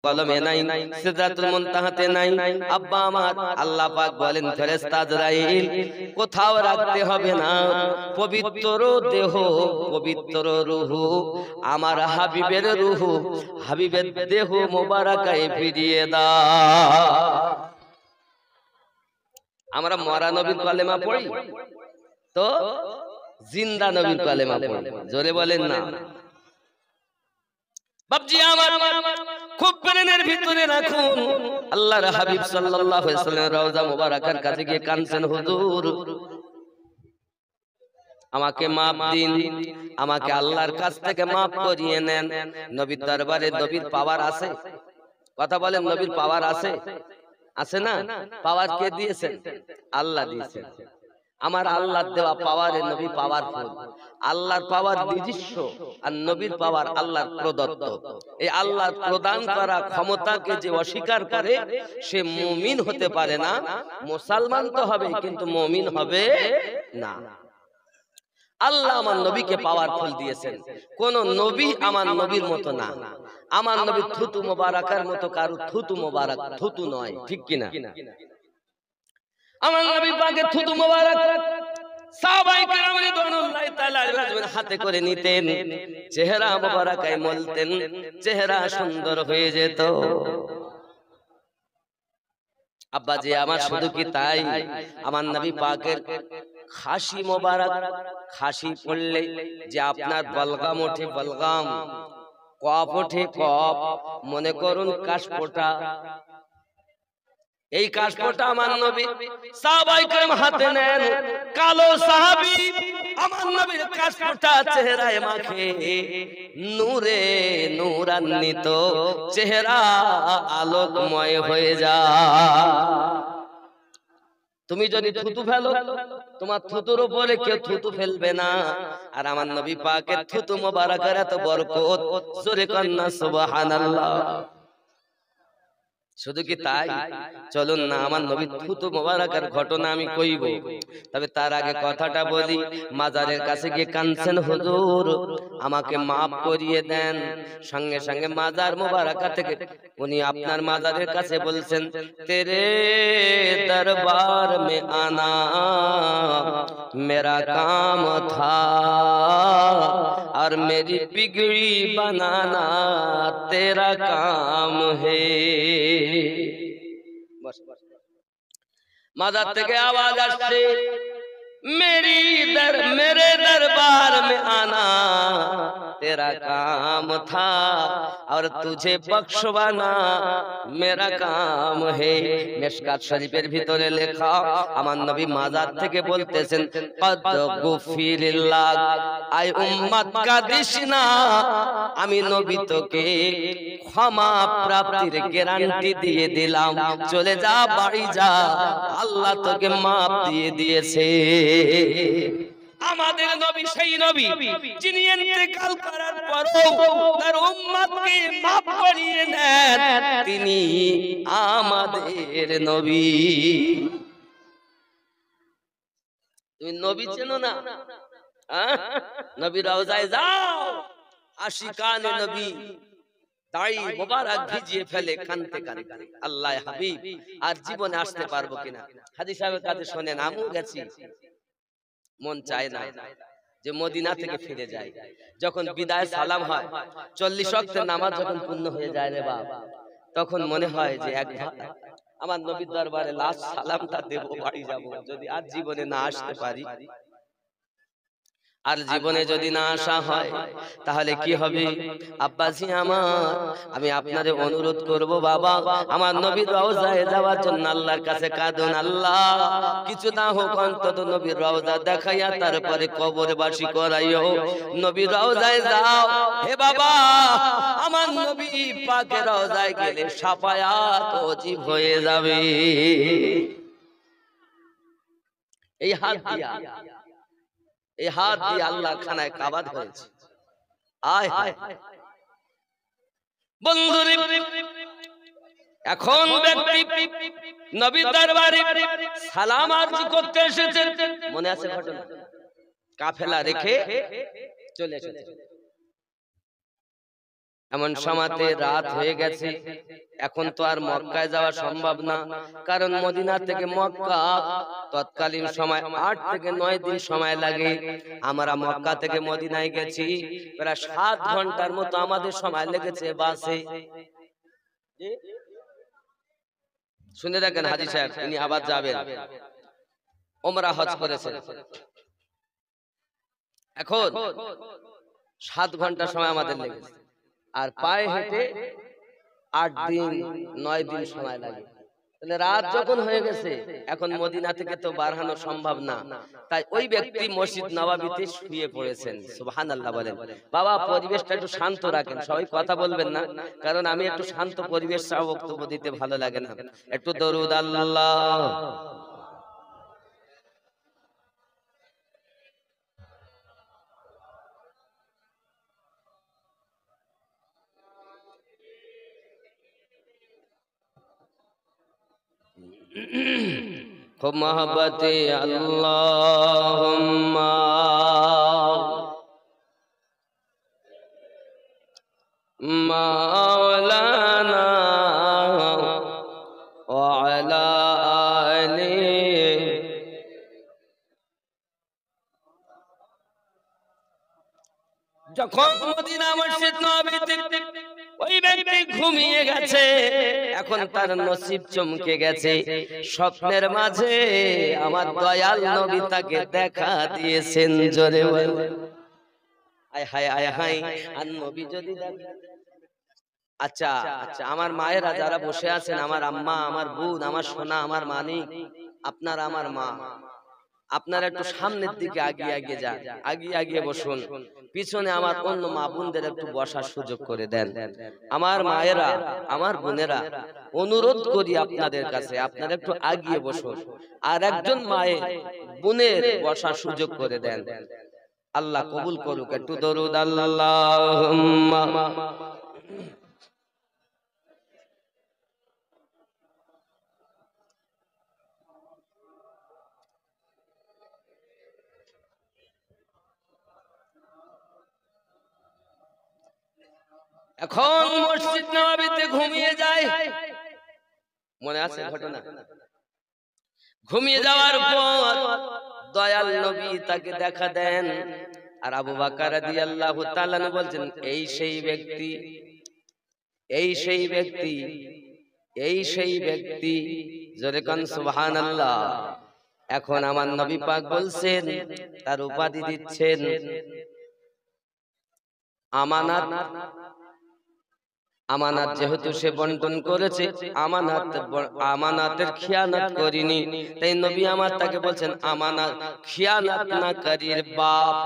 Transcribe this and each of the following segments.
কলমে নাই, সিদরাতুল মুনতাহাতে নাই। আব্বা আমার আল্লাহ পাক বলেন ফেরেশতা আজরাইল কোথাও রাখতে হবে না, পবিত্র দেহ পবিত্র রূহ আমার হাবিবের রূহ হাবিবের দেহ মোবারকায় ফিরিয়ে দাও। আমরা মরা নবীর কলেমা পড়ি তো জিন্দা নবীর কলেমা পড়ি, জোরে বলেন না। বাপজি আমার খুব প্রেমের ভিতরে রাখুন, আল্লাহর হাবিব সাল্লাল্লাহু আলাইহি ওয়াসাল্লামের রওজা মুবারাকার কাছে গিয়ে কাঁদছেন, হুজুর আমাকে মাফ দিন, আমাকে আল্লাহর কাছ থেকে মাফ করিয়ে নেন। নবীর দরবারে নবীর পাওয়ার আছে? কথা বলেন, নবীর পাওয়ার আছে? আছে না? পাওয়ার কে দিয়েছেন? আল্লাহ দিয়েছেন। আমার আল্লাহর দেওয়া পাওয়ারে নবী পাওয়ারফুল। আল্লাহর পাওয়ার নিজস্ব আর নবীর পাওয়ার আল্লাহর প্রদত্ত। এই আল্লাহর প্রদান করা ক্ষমতাকে যে অস্বীকার করে সে মুমিন হতে পারে না। মুসলমান তো হবে কিন্তু মুমিন হবে না। আল্লাহ আমার নবীকে পাওয়ারফুল দিয়েছেন, কোন নবী আমার নবীর মতো না। আমার নবী থুতু মোবারকার মতো কারো থুতু মোবারক থুতু নয়, ঠিক কিনা? আমার নবী পাকের থুতু মোবারক সাহাবায়ে কেরাম রিদওয়ানুল্লাহি তাআলা আলাইহিম হাতে করে নিতেন, চেহারা মোবারকায় মলতেন, চেহারা সুন্দর হয়ে যেত। আব্বাজি আমার শুধু কি তাই, আমার নবী পাকের খাসি মোবারক, খাসি পড়লে যে আপনার বলগাম ওঠে, বলগাম, কফ ওঠে, কফ, মনে করুন কাশফোঁটা, এই কাশফোঁটা আমার নবী সাহাবায়ে কেরাম হাতে নেন, কালো সাহাবী আমার নবীর কাশফোঁটা চেহারায় মাখে, নূরে নূরান্বিত চেহারা আলোকময় হয়ে যায়। তুমি যদি থুতু ফেলো, তোমার থুতুর উপরে কেউ থুতু ফেলবে না। আর আমার নবী পাকের থুতু মোবারকের এত বরকত, জোরে কন্না সুবহানাল্লাহ। শুধু কি তাই, চলুন না আমার নবী থুতু মোবারকের ঘটনা আমি কইব, তবে তার আগে কথাটা বলি। মাজারের কাছে গিয়ে কাঁদছেন, হুজুর আমাকে মাফ করিয়ে দেন। সঙ্গে সঙ্গে মাজার মোবারকা থেকে উনি আপনার মাজারের কাছে বলছেন, তেরে দরবার মে আনা মেরা কাম থা और मेरी बिगड़ी बनाना तेरा काम है। माज़ार থেকে आवाज আসছে, मेरे दरबार में आना तेरा काम था और तुझे बख्शवाना मेरा काम है। মিশকাত শরীফের ভিতরে লেখা, আমার নবী মাজার থেকে বলতেছেন, কদ গুফিরিল্লাহ, আই উম্মত কা দিশনা, আমি নবী তোকে ক্ষমা প্রাপ্তির গ্যারান্টি দিয়ে দিলাম, চলে যা, বাড়ি যা, আল্লাহ তোকে মাফ দিয়ে দিয়েছে। আমাদের নবী সেই নবী যিনি ইন্তেকাল করার পরও তার উম্মতকে মাফ করিয়ে নেন, তিনি আমাদের নবী। তুমি নবী চেনো না? নবী রওজায় যাও, আশিকানে নবী দাড়ি মোবারক ভিজিয়ে ফেলে, কানতে কানতে, আল্লাহ হাবিব আর জীবনে আসতে পারবো কিনা। হাজী সাহেবের কাছে শোনেন, আমিও গেছি, মন চায় না যে মদিনা থেকে ফিরে যায়। যখন বিদায় সালাম হয়, 40 ওয়াক্তের নামাজ যখন পূর্ণ হয়ে যায় রে বাপ, তখন মনে হয় যে একবার আমার নবীর দরবারে লাস্ট সালামটা দেব, বাড়ি যাব। যদি আজ জীবনে না আসতে পারি, আর জীবনে যদি না আসা হয় তাহলে কি হবে? আব্বাজি আমার, আমি আপনারে অনুরোধ করব বাবা, আমার নবীর রওজায় যাওয়ার জন্য আল্লাহর কাছে কাঁদুন, আল্লাহ কিছু না হোক অন্তত নবীর রওজা দেখাইয়া তারপরে কবরবাসী করাইও। নবীর রওজায় যাও হে বাবা, আমার নবী পাকের রওজায় গেলে শাফায়াত ওয়াজিব হয়ে যাবে। এই হাত দিয়া, এই হাত দিয়ে আল্লাহ খানায় কাবা ধরেছে। আয় হায় বন্ধুরে, এখন ব্যক্তি নবীর দরবারে সালাম আরজি করতে এসেছে, মনে আছে ঘটনা? কাফেলা রেখে চলে এসেছে। এমন সময়তে রাত হয়ে গেছে। এখন তো আর মক্কায় যাওয়া সম্ভব না, কারণ মদিনা থেকে মক্কা তৎকালীন সময় 8 থেকে 9 দিন সময় লাগে। আমরা মক্কা থেকে মদিনায় গেছি প্রায় 7 ঘন্টার মতো আমাদের সময় লেগেছে বাসে। শুনে দেখেন হাজী সাহেব, ইনি আবার যাবেন, ওমরা হজ করেছেন। এখন 7 ঘন্টা সময় আমাদের লেগেছে, আর পায়ে হেঁটে 8 দিন 9 দিন সময় লাগে। তাহলে রাত যখন হয়ে গেছে, এখন মদিনা থেকে তো বার হওয়া সম্ভব না। তাই ওই ব্যক্তি মসজিদ নববীতে শুয়ে পড়েছেন। সুবহানাল্লাহ বলেন। বাবা, পরিবেশটা একটু শান্ত রাখেন, সবাই কথা বলবেন না, কারণ আমি একটু শান্ত পরিবেশ ছাড়া বক্তব্য দিতে ভালো লাগে না। একটু দরুদ আল্লাহ। খুব মহব্বতে আল্লাহুম্মা মাওলানা ওয়া আলা আলিহি। যখন মদিনা মসজিদ নববীতে ওই ব্যক্তি ঘুমিয়ে গেছে, এখন তার নসিব চমকে গেছে। স্বপ্নের মাঝে আমার দয়াল নবী তাকে দেখা দিয়েছেন। জোরে বলেন আয় হায় আয় হায়। আর নবী যদি আচ্ছা আচ্ছা, আমার মায়েরা যারা বসে আছেন, আমার আম্মা, আমার বোন, আমার সোনা, আমার মানিক, আপনার আমার মা, আপনারা একটু সামনের দিকে আগিয়ে আগিয়ে যান, আগিয়ে আগিয়ে বসুন। পিছনে আমার অন্য মা বোনদের একটু বসার সুযোগ করে দেন। আমার মায়েরা, আমার বোনেরা, অনুরোধ করি আপনাদের কাছে, আপনারা একটু আগিয়ে বসুন, আর একজন মায়ের বোনের বসার সুযোগ করে দেন। আল্লাহ কবুল করুক। একটু দরুদ আল্লাহুম্মা। এখন মসজিদ নববীতে ঘুমিয়ে যায়, মনে আছে ঘটনা? ঘুমিয়ে যাওয়ার পর দয়াল নবী তাকে দেখা দেন, আর আবু বকর রাদিয়াল্লাহু তাআলা বলছেন, এই সেই ব্যক্তি, এই সেই ব্যক্তি, এই সেই ব্যক্তি। জোরে কান সুবহানাল্লাহ। এখন আমার নবী পাক বলছেন, তার উপাধি দিচ্ছেন আমানাত। আমানাত যেহেতু সে বন্টন করেছে, আমানাতের খিয়ানত করিনি, তাই নবী আমার তাকে বলছেন আমানাত খিয়ানত না করির বাপ,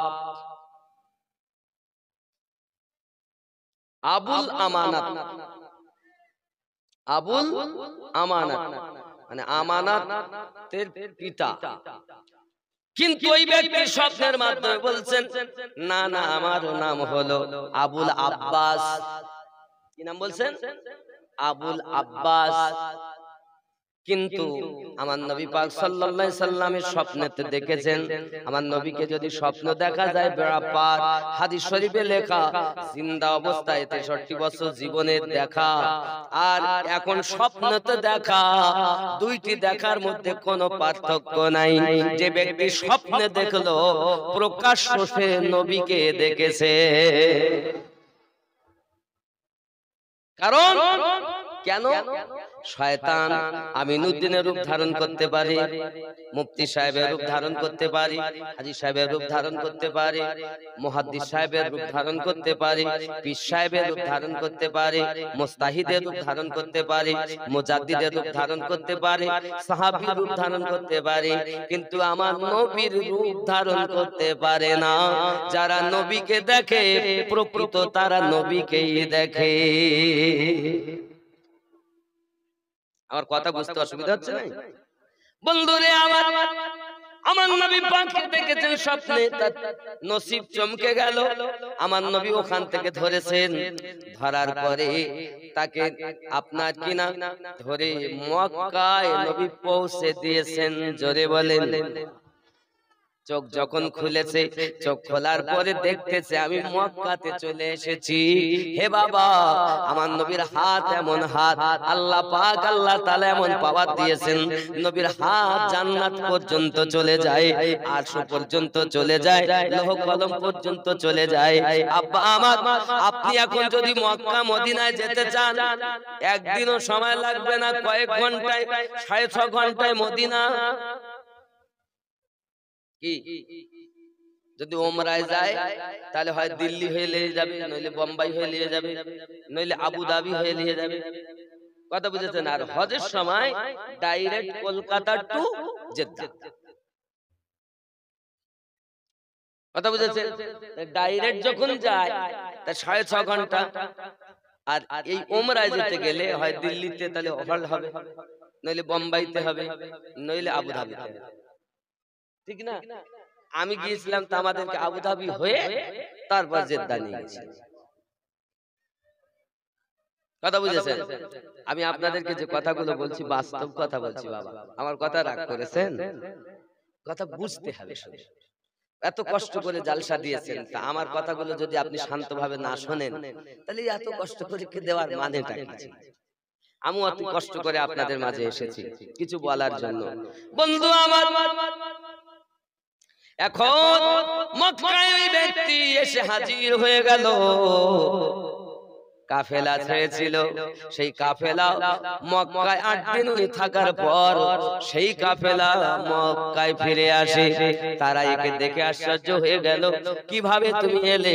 আবুল আমানাত। আবুল আমানাত মানে আমানাতের পিতা। কিন্তু ওই ব্যক্তি স্বপ্নের মাধ্যমে বলছেন, না না, আমার নাম হলো আবুল আব্বাস। কি নাম বলছেন? আবুল আব্বাস। কিন্তু আমার নবী পাক সাল্লাল্লাহু আলাইহি সাল্লামের স্বপ্নেতে দেখেছেন, আমার নবীকে যদি স্বপ্ন দেখা যায় ব্যাপার হাদিস শরীফে লেখা, জিন্দা অবস্থায় 63 বছর জীবনের দেখা, আর এখন স্বপ্নতে দেখা, দুইটি দেখার মধ্যে কোনো পার্থক্য নাই। যে ব্যক্তি স্বপ্নে দেখলো, প্রকাশ্য সে নবীকে দেখেছে। কারণ কেন? শয়তান আমিনুদ্দিনের রূপ ধারণ করতে পারে, মুফতি সাহেবের রূপ ধারণ করতে পারে, হাজী সাহেবের রূপ ধারণ করতে পারে, মুহাদ্দিস সাহেবের রূপ ধারণ করতে পারে, পীর সাহেবের রূপ ধারণ করতে পারে, মুস্তাহিদের রূপ ধারণ করতে পারে, মুজাদ্দিদের রূপ ধারণ করতে পারে, সাহাবীর রূপ ধারণ করতে পারে, কিন্তু আমার নবীর রূপ ধারণ করতে পারে না। যারা নবীকে দেখে প্রকৃত তারা নবীকেই দেখে। আমার কথা বুঝতে অসুবিধা হচ্ছে না? বন্ধুরে আমার, আমার নবী পাককে দেখেছেন স্বপ্নে, তার নসিব চমকে গেল। আমার নবী ওখান থেকে ধরেছেন, ধরার পরে তাকে আপনার কিনা ধরে মক্কায় নবী পৌঁছে দিয়েছেন। জোরে বলেন, চোখ যখন খুলেছে, চোখ খোলার পরে দেখতেছে আমি মক্কাতে চলে এসেছি। হে বাবা, আমার নবীর হাত এমন হাত, আল্লাহ পাক আল্লাহ তাআলা এমন পাওয়ার দিয়েছেন, নবীর হাত জান্নাত পর্যন্ত চলে যায়, আরশ পর্যন্ত চলে যায়, লৌহ কলম পর্যন্ত চলে যায়। আব্বা আমার, আপনি এখন যদি মক্কা মদিনায় যেতে চান, একদিনও সময় লাগবে না, কয়েক ঘন্টায়, 6.5 ঘন্টায় মদিনা। কি যদি ওমরায় যায় তাহলে হয় দিল্লি হয়ে নিয়ে যাবে, নইলে বোম্বাই হয়ে নিয়ে যাবে, নইলে আবুধাবি হয়ে নিয়ে যাবে। কথা বুঝেছেন? আর হজের সময় ডাইরেক্ট কলকাতা টু জেদ্দা। কথা বুঝেছেন? ডাইরেক্ট যখন যায় তা 6.5 ঘন্টা। আর এই ওমরায় যেতে গেলে হয় দিল্লিতে তাহলে হল হবে, নইলে বোম্বাইতে হবে, নইলে আবুধাবিতে হবে। ঠিক না? আমি গিয়েছিলাম তো আমাদেরকে আবুধাবি হয়ে তারপর জেদ্দা নিয়ে গেছি। কথা বুঝেছেন? আমি আপনাদেরকে যে কথাগুলো বলছি বাস্তব কথা বলছি বাবা, আমার কথা রাগ করেছেন? কথা বুঝতে হবে। এত কষ্ট করে জালসা দিয়েছেন, তা আমার কথাগুলো যদি আপনি শান্তভাবে না শোনেন তাহলে এত কষ্ট করে দেওয়ার মানেটা কি? আমি অত কষ্ট করে আপনাদের মাঝে এসেছি কিছু বলার জন্য। বন্ধু আমার, এখন মক্কায় ওই ব্যক্তি এসে হাজির হয়ে গেল। কাফেলা ছেড়েছিল, সেই কাফেলা মক্কায় 8 দিন থাকার পর সেই কাফেলা মক্কায় ফিরে আসে। তারা একে দেখে আশ্চর্য হয়ে গেল, কিভাবে তুমি এলে?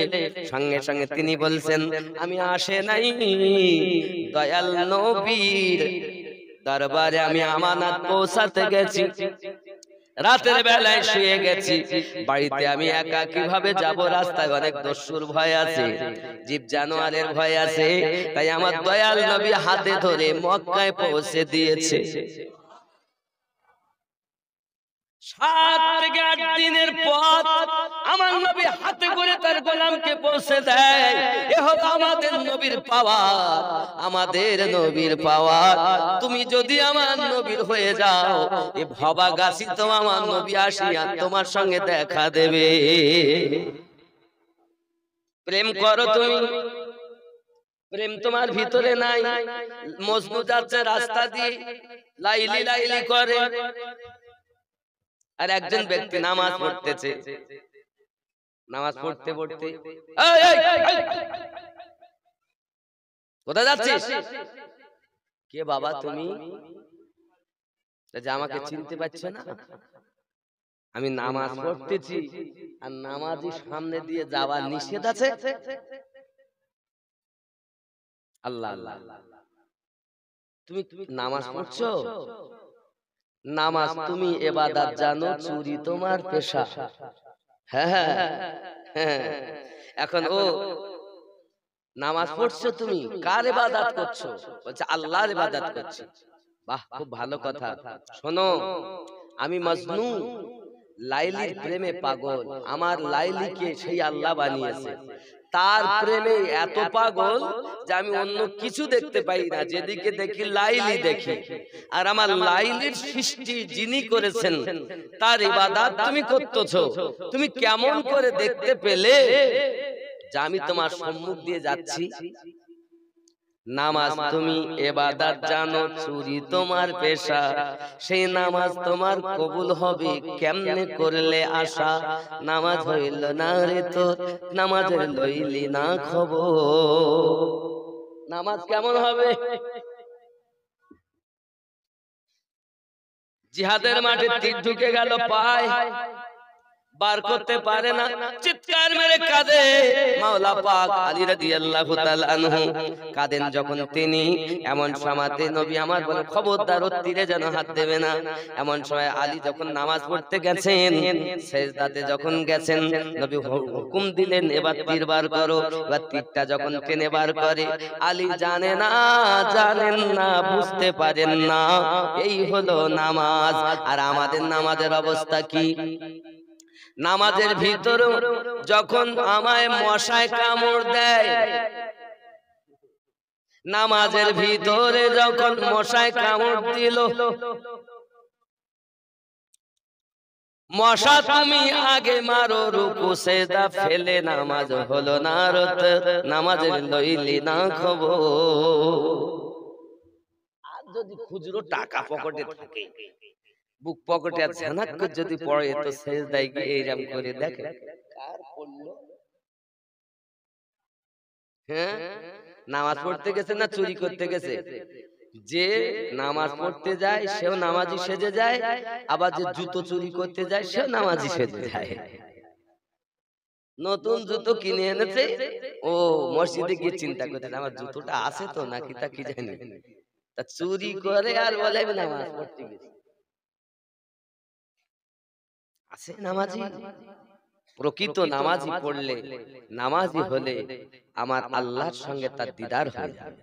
সঙ্গে সঙ্গে তিনি বলছেন, আমি আসে নাই, দয়াল নবীর দরবারে আমি আমানত পৌঁছাতে গেছি। রাতের বেলায় শুয়ে গেছি, বাড়িতে আমি একা কিভাবে যাব? রাস্তায় অনেক দস্যুর ভয় আছে, জীব জানোয়ারের ভয় আছে, তাই আমার দয়াল নবী হাতে ধরে মক্কায় পৌঁছে দিয়েছে। 7 থেকে 8 দিনের পথ আমার নবী হাতে করে তার গোলামকে পৌঁছে দেয়। এ হলো আমাদের নবীর পাওয়ার, আমাদের নবীর পাওয়ার। তুমি যদি আমার নবীর হয়ে যাও, এ ভবাগাছি তো আমার নবী আসিয়া তোমার সঙ্গে দেখা দেবে। প্রেম করো তুমি, প্রেম তোমার ভিতরে নাই। মজনু যাচ্ছে রাস্তা দিয়ে, লাইলি লাইলি করে, আর একজন ব্যক্তি নামাজ পড়তেছে, নামাজ পড়তে পড়তে কোথায় যাচ্ছিস? কে বাবা তুমি? আমাকে চিনতে পারছো না? আমি নামাজ পড়তেছি, আর নামাজি সামনে দিয়ে যাওয়া নিষেধ আছে। আল্লাহ আল্লাহ, তুমি নামাজ পড়ছো? নামাজ তুমি ইবাদত জানো, চুরি তোমার পেশা। হ্যাঁ হ্যাঁ, এখন ও নামাজ পড়ছো, তুমি কার ইবাদত করছো? বলছে আল্লাহর ইবাদত করছি। বাহ, খুব ভালো কথা। শোনো, আমি মজনু, লাইলির প্রেমে পাগল। আমার লাইলিকে সেই আল্লাহ বানিয়েছে, তার প্রেমে এত পাগল যে আমি অন্য কিছু দেখতে পাই না, যেদিকে দেখি লাইলি দেখি। আর আমার লাইলির সৃষ্টি যিনি করেছেন তার ইবাদত তুমি করতেছো। তুমি কেমন করে দেখতে পেলে যে আমি তোমার সম্মুখ দিয়ে যাচ্ছি? নামাজ তুমি ইবাদত জানো, চুরি তোমার পেশা। সেই নামাজ তোমার কবুল হবে কেমনে করলে আশা? নামাজ হইল না রে তোর, নামাজের লইলি না খবর। নামাজ কেমন হবে? জিহাদের মাঠে তীর ঢুকে গেল পায়, বার করতে পারে না, চিৎকার মেরে কাঁদে। মাওলা পাক আলী রাদিয়াল্লাহু তাআলা আনহু কাঁদেন যখন তিনি, এমন সময়তে নবী আমার বলে খবরদার ওর তীরে যেন হাত দেবে না। এমন সময় আলী যখন নামাজ পড়তে গেছেন, সেজদাতে যখন গেছেন, নবী হুকুম দিলেন এবার তীর বার করো। এবার তীরটা যখন টেনে বার করে, আলী জানেন না, বুঝতে পারেন না এই হলো নামাজ। আর আমাদের নামাজের অবস্থা কি? নামাজের ভিতরে যখন আমায় মশায় কামড় দেয়, নামাজের ভিতরে যখন মশায় কামড় দিল, মশা তুমি আগে মারো রুকু সেজদা ফেলে নামাজ হলো না রত নামাজের লইলি না খবর। আর যদি খুচরো টাকা পকেটে থাকে, বুক পকেটে আর ঝানাক করে যদি পড়ে তো সেজদায় গিয়ে এইরকম করে দেখে কার পড়লো। হ্যাঁ, নামাজ পড়তে গেছে না চুরি করতে গেছে? যে নামাজ পড়তে যায় সেও নামাজি সেজে যায়, আবার যে জুতো চুরি করতে যায় সেও নামাজি সেজে যায়। নতুন জুতো কিনে এনেছে, ও মসজিদে গিয়ে চিন্তা করতে আমার জুতোটা আছে তো নাকি তা কি জানি, তা চুরি করে আর বলে আমি নামাজ পড়তে গেছি। আছে নামাজি, প্রকৃত নামাজি পড়লে, নামাজি হলে আমার আল্লাহর সঙ্গে তার দিদার হয়ে যাবে।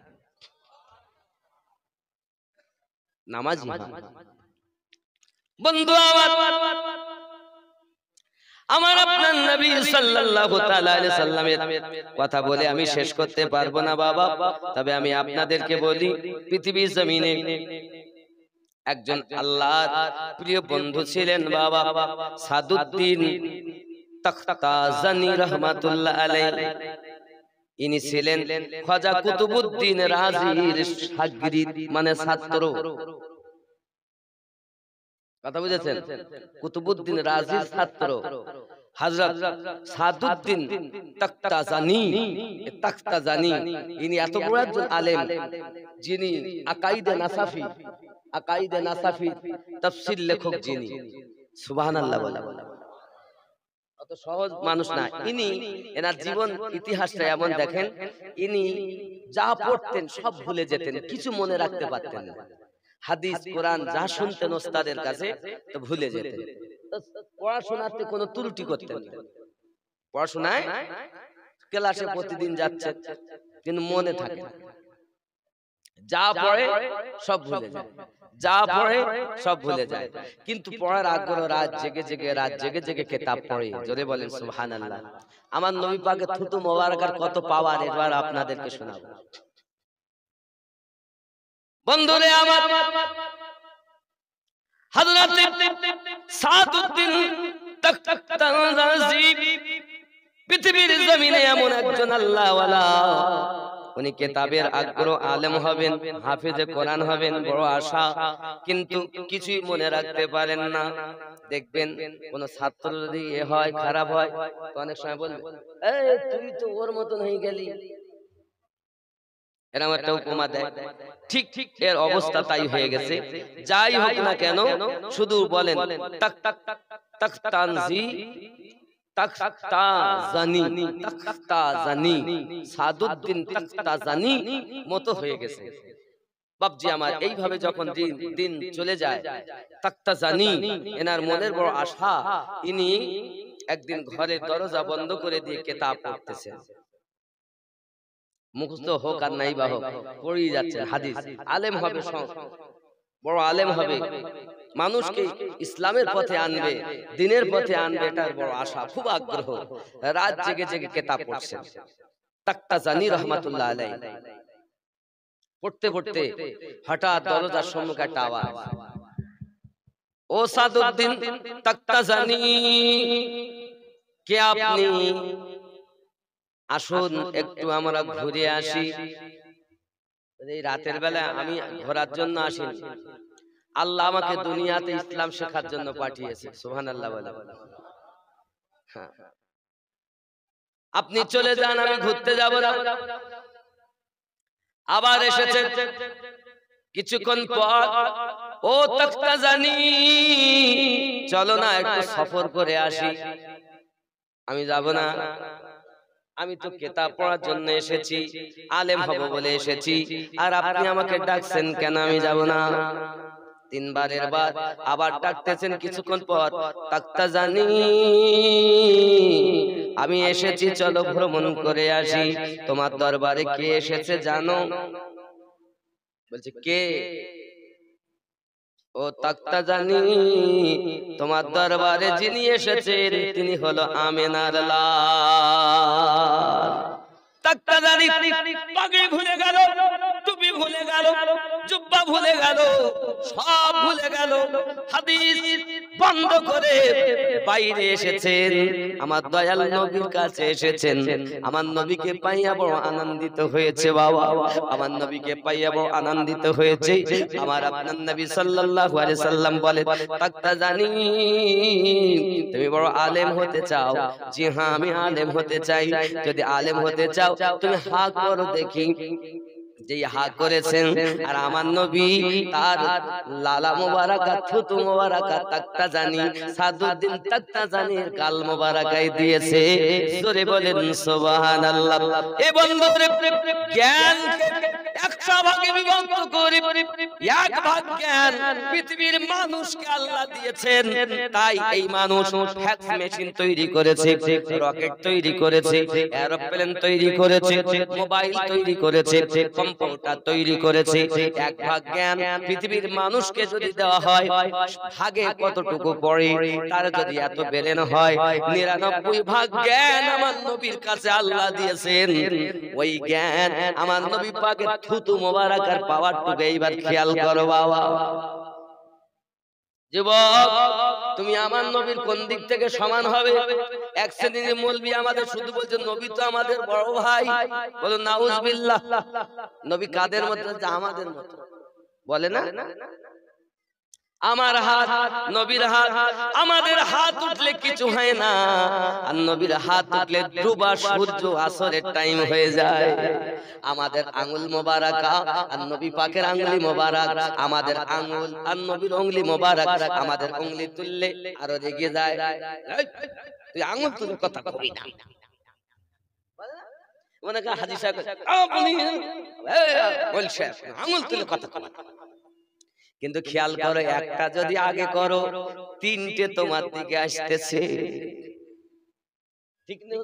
নামাজি বন্ধু আমার আপনার নবী সাল্লাল্লাহু তাআলা আলাইহি সাল্লামের কথা বলে আমি শেষ করতে পারবো না বাবা, তবে আমি আপনাদেরকে বলি পৃথিবীর জমিনে একজন আল্লাহর প্রিয় বন্ধু ছিলেন বাবা, সাদুদ্দিন তাখতাজানি রাহমাতুল্লাহ আলাইহি। ইনি ছিলেন খাজা কুতুবউদ্দিন রাজির শাগরিদ মানে ছাত্র। কথা বুঝেছেন? কুতুবউদ্দিন রাজির ছাত্র হযরত সাদুদ্দিন তাখতাজানি। তাখতাজানি ইনি এত বড় একজন আলেম যিনি আকাইদে নাসাফি তাফসীর লেখক যিনি। সুবহানাল্লাহ বলা অত সহজ মানুষ না ইনি। এনার জীবন ইতিহাসটা এমন দেখেন, ইনি যা পড়তেন সব ভুলে যেতেন, কিছু মনে রাখতে পারতেন না। হাদিস কোরআন যা শুনতেন ওস্তাদের কাছে তো ভুলে যেতেন। পড়াশোনাতে কোনো ত্রুটি করতেন না। পড়াশোনায় ক্লাসে প্রতিদিন যাচ্ছেন কিন্তু মনে থাকে না, যা পড়ে সব ভুলে যায়, যা পড়ে সব ভুলে যায়। কিন্তু পড়ার আগ্রহ, রাত জেগে জেগে কিতাব পড়ে। জোরে বলেন সুবহানাল্লাহ। আমার নবী পাকের থুতু মোবারকের কত পাওয়ার এবার আপনাদেরকে শোনাবো। বন্ধুরে আমার, হযরত সাদউদ্দিন তাখতাজানি পৃথিবীর জমিনে এমন একজন আল্লাহওয়ালা, উনি কিতাবের আগ্রহ, আলেম হবেন, হাফেজে কোরআন হবেন, বড় আশা, কিন্তু কিছুই মনে রাখতে পারেন না। দেখবেন কোন ছাত্র যদি হয় খারাপ হয় তো অনেক সময় বলবে এই তুই তো ওর মতন হয়ে গেলি, এরকম একটা উপমা দেয়। ঠিক ঠিক এর অবস্থা তাই হয়ে গেছে। যাই হোক না কেন শুধু বলেন তাখতানজি তাখতাজানি সাদুদ্দিন তাখতাজানি মতো হয়ে গেছে। বাপজি আমার এইভাবে যখন দিন চলে যায়, তাখতাজানি এনার মনের বড় আশা, ইনি একদিন ঘরের দরজা বন্ধ করে দিয়ে কিতাব পড়তেছেন। মুখস্থ হোক আর নাই বা হোক পড়েই যাচ্ছেন হাদিস। আলেম হবে, বড় আলেম হবে, মানুষকে ইসলামের পথে আনবে, দ্বীনের পথে আনবে, এটার বড় আশা, খুব আগ্রহ। রাত জেগে জেগে কিতাব পড়ছেন তাখতাজানি রাহমাতুল্লাহ আলাইহি। পড়তে পড়তে হঠাৎ দরজার সম্মুখে একটা আওয়াজ, ও সাদউদ্দিন তাখতাজানি, কে আপনি? আসুন একটু আমরা ঘুরে আসি। এই রাতের বেলা আমি ঘোরার জন্য আসিনি, আল্লাহ আমাকে দুনিয়াতে ইসলাম শেখার জন্য পাঠিয়েছে। সুবহানাল্লাহ বলে আপনি চলে যান, আমি ঘুরতে যাব না। আবার এসেছে কিছুক্ষণ পর, ও তাখতাজানি চলো না একটু সফর করে আসি। আমি যাব না, আমি তো কিতাব পড়ার জন্য এসেছি, আলেম হব বলে এসেছি, আর আপনি আমাকে ডাকছেন কেন? আমি যাব না। তিনবারের বার আবার ডাকতেছেন কিছুক্ষণ পর, তাখতাজানি আমি এসেছি, চলো ভ্রমণ করে আসি। তোমার দরবারে কে এসেছে জানো? বলছে কে? ও তাখতাজানি তোমার দরবারে যিনি এসেছেন তিনি হলো আমেনার লাল। তাখতাজানি পাগড়ি ভুলে গেল, টুপি ভুলে গেল, জুব্বা ভুলে গেল, সব ভুলে গেল, হাদিস বন্ধ করে বাইরে এসেছেন, আমার দয়াল নবীর কাছে এসেছেন। আমার নবীকে পাইয়া বড় আনন্দিত হয়েছে বাবা, আমার নবীকে পাইয়া বড় আনন্দিত হয়েছে। আমার আপনার নবী সাল্লাল্লাহু আলাইহি সাল্লাম বলে, তাকতা জানি তুমি বড় আলেম হতে চাও? জি হ্যাঁ, আমি আলেম হতে চাই। যদি আলেম হতে চাও তুমি হা করো দেখি। যে হা করেছেন, আর আমার নবী তার লালা মোবারকা, থুতু মোবারকা তাকতা জানি, সাদুদ্দিন তাকতা জানির গাল মোবারকায় দিয়েছে। জোরে বলেন সুবহানাল্লাহ। এ বন্ধুরে, জ্ঞান 100 ভাগে বিভক্ত করে এক ভাগ জ্ঞান পৃথিবীর মানুষকে আল্লাহ দিয়েছেন। তাই এই মানুষ ফ্যাক্স মেশিন তৈরি করেছে, রকেট তৈরি করেছে, এরোপ্লেন তৈরি করেছে, মোবাইল তৈরি করেছে, কম্পিউটার তৈরি করেছে। এক ভাগ জ্ঞান পৃথিবীর মানুষকে যদি দেওয়া হয়, ভাগে কতটুকু পড়ে? তার যদি এত বেলেন হয়, 99 ভাগ জ্ঞান আমার নবীর কাছে আল্লাহ দিয়েছেন। ওই জ্ঞান আমার নবী পাকের থুতু মোবারকার পাওয়ারটুকু এইবার খেয়াল করো বাবা। যুবক, তুমি আমার নবীর কোন দিক থেকে সমান হবে? এক শ্রেণীর মৌলবি আমাদের শুধু বলছে নবী তো আমাদের বড় ভাই, বলো নাউজুবিল্লাহ। নবী কাদের মতো? আমাদের মতো বলে না। আমার হাত, নবীর হাত, আমাদের হাত উঠলে কিছু হয় না, আর নবীর হাত উঠলে ডুবা সূর্য আসরের টাইম হয়ে যায়। আমাদের আঙ্গুল মোবারকা আর নবী পাকের আঙ্গুলি মোবারক, আমাদের আঙ্গুল আর নবীর আঙ্গুলি মোবারক, আমাদের আঙ্গুলি তুললে আরো রেগে যায়। তুই আঙ্গুল তুলে কথা কবি না, মানে হাজি সাহেব আপনি বলছে আঙ্গুল তুলে কথা কবি। কিন্তু খেয়াল করো, একটা যদি আগে করো, 3টে তোমার দিকে আসতেছে। ঠিক নেই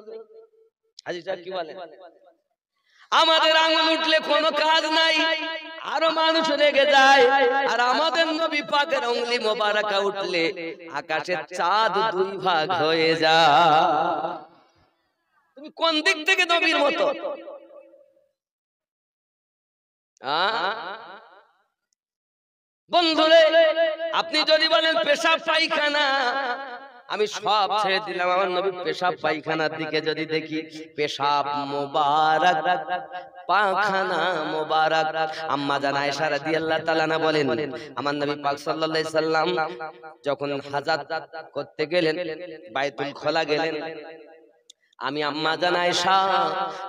হাজি সাহেব কি বলে? আমাদের আঙ্গুল উঠলে কোনো কাজ নাই, আরো মানুষ রেগে যায়। আর আমাদের নবী পাকের আঙ্গুলি মোবারকা উঠলে আকাশের চাঁদ 2 ভাগ হয়ে যায়। তুমি কোন দিক থেকে নবীর মতো? বন্ধুরে, আপনি যদি বলেন পেশাব পায়খানা, আমি সব ছেড়ে দিলাম। আমার নবী পেশাব পায়খানার দিকে যদি দেখি, পেশাব মোবারক, পায়খানা মোবারক। আম্মা জান আয়েশা রাদিয়াল্লাহু তাআলা আনহা বলেন, আমার নবী পাক সাল্লাল্লাহু আলাইহি সাল্লাম যখন হাজাত করতে গেলেন, বাইতুল খোলা গেলেন, আমি আম্মা জান আয়েশা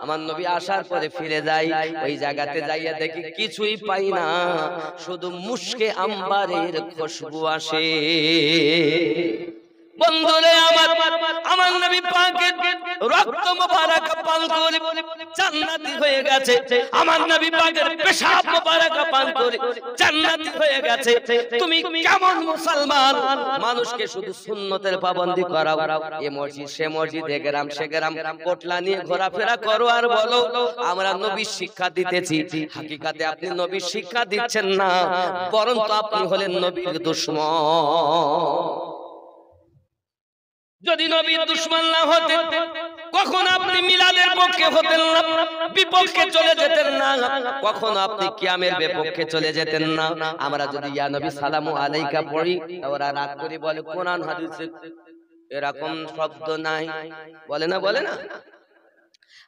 আমার নবী আসার পরে ফিরে যাই, ওই জায়গাতে যাইয়া দেখি কিছুই পাই না, শুধু মুশকে আম্বারের খুশবু আসে। বন্ধুরে আমার নবী পাকের রক্ত মোবারক পান করে জান্নাতি হয়ে গেছে, আমার নবী পাকের পেশাব মোবারক পান করে জান্নাতি হয়ে গেছে। তুমি কেমন মুসলমান, মানুষকে শুধু সুন্নতের পাবন্দি করাও, এ মসজিদ সে মসজিদ, এ গ্রাম সে গ্রাম, পোটলা নিয়ে ঘোরাফেরা করো আর বলো আমরা নবীর শিক্ষা দিতেছি। হাকিকাতে আপনি নবীর শিক্ষা দিচ্ছেন না, বরং তো আপনি হলেন নবীর দুশমন। যদি নবীর দুশমন না হতেন, কখন আপনি মিলাদের পক্ষে হতেন না, বিপক্ষে চলে যেতেন না, কখন আপনি কিয়ামের বিপক্ষে চলে যেতেন না। আমরা যদি ইয়া নবী সালামু আলাইকা পড়ি, ওরা রাগ করে বলে কোরআন হাদিসে এরকম শব্দ নাই, বলে না, বলে না।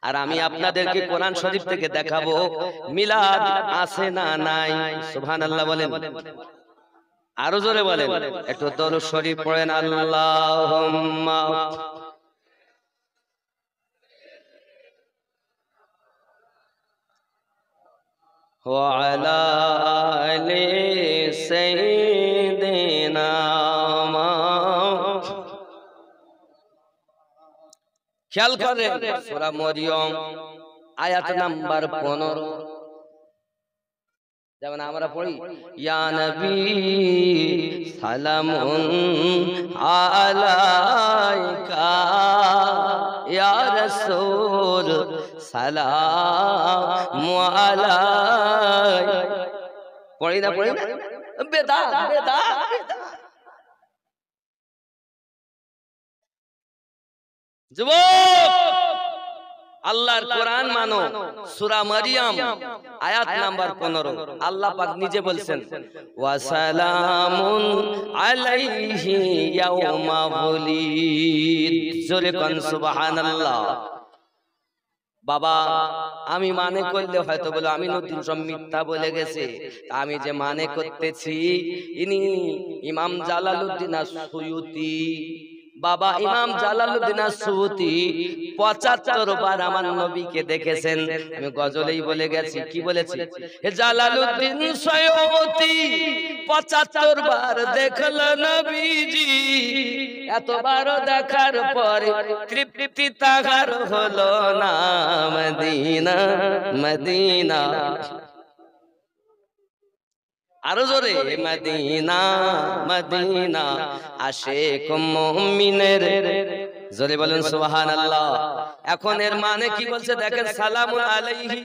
আর আমি আপনাদেরকে কোরআন শরীফ থেকে দেখাবো মিলাদ আছে না নাই। সুবহানাল্লাহ বলেন, আরো জোরে বলেন, একটু দরুদ শরীফ পড়েন। আল্লাহুম্মা ওয়া আলা আলি সাইয়্যিদিনা। খেয়াল করেন সূরা মরিয়ম আয়াত নাম্বার 15, যেমন আমরা পড়ি ইয়া নবী সালামুন আলাইকা, ইয়া রাসূল সালামু আলাইকা। পড়ি না, পড়ি না, বেদাত বেদাত। যুবক, আল্লাহর কোরআন মানো। সূরা মারিয়াম আয়াত নাম্বার 15 আল্লাহ পাক নিজে বলছেন ওয়া সালামুন আলাইহি ইয়াউমা বুলিদ। জোরে কোন সুবহানাল্লাহ। বাবা আমি মানে করলে হয়তো বলে আমি নতুন সব মিথ্যা বলে গেছে, আমি যে মানে করতেছি ইনি ইমাম জালালউদ্দিন আস-সুয়ুতি। বাবা ইমাম জালালউদ্দিন আস-সুয়ুতি ৭৫ বার আমার নবীকে দেখেছেন। আমি গজলেই বলে গেছি, কি বলেছি? হে জালালউদ্দিন সুয়ুতি ৭৫ বার দেখল নবীজি, এতবার দেখার পরে তৃপ্তি তাহার হলো না। মদিনা মদিনা আরো জোরে, মদিনা মদিনা আশিক মুমিনের। জোরে বলেন সুবহানাল্লাহ। এখন এর মানে কি বলছে দেখেন, সালামুন আলাইহি